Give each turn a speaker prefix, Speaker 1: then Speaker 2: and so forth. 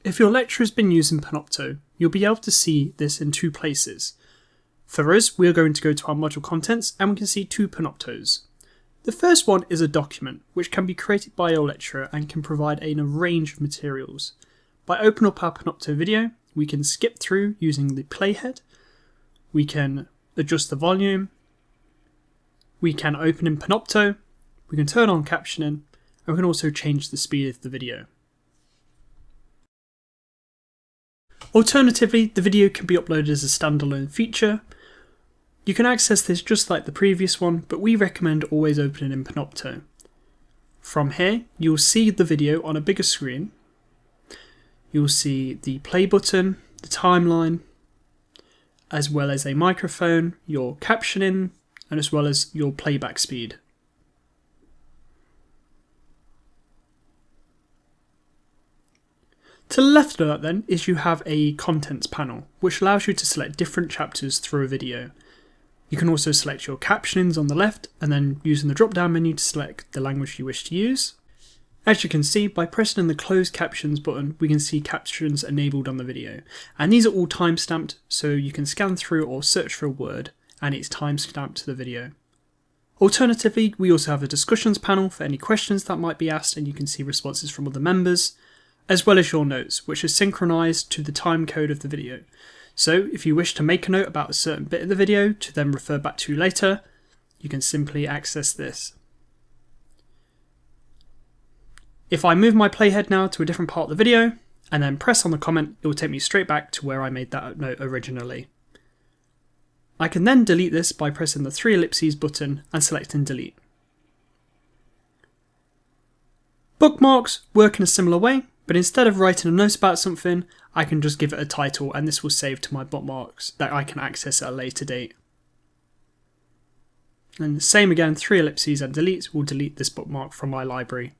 Speaker 1: If your lecturer has been using Panopto, you'll be able to see this in two places. For us, we are going to go to our module contents and we can see two Panoptos. The first one is a document, which can be created by your lecturer and can provide a range of materials. By opening up our Panopto video, we can skip through using the playhead, we can adjust the volume, we can open in Panopto, we can turn on captioning, and we can also change the speed of the video. Alternatively, the video can be uploaded as a standalone feature. You can access this just like the previous one, but we recommend always opening in Panopto. From here, you'll see the video on a bigger screen. You'll see the play button, the timeline, as well as a microphone, your captioning, and as well as your playback speed. To the left of that then is you have a contents panel, which allows you to select different chapters through a video. You can also select your captionings on the left and then using the drop down menu to select the language you wish to use. As you can see, by pressing the close captions button, we can see captions enabled on the video. And these are all timestamped, so you can scan through or search for a word and it's timestamped to the video. Alternatively, we also have a discussions panel for any questions that might be asked and you can see responses from other members, as well as your notes, which is synchronized to the time code of the video. So if you wish to make a note about a certain bit of the video to then refer back to later, you can simply access this. If I move my playhead now to a different part of the video and then press on the comment, it will take me straight back to where I made that note originally. I can then delete this by pressing the 3 ellipses button and selecting delete. Bookmarks work in a similar way, but instead of writing a note about something, I can just give it a title and this will save to my bookmarks that I can access at a later date. And the same again, 3 ellipses and delete will delete this bookmark from my library.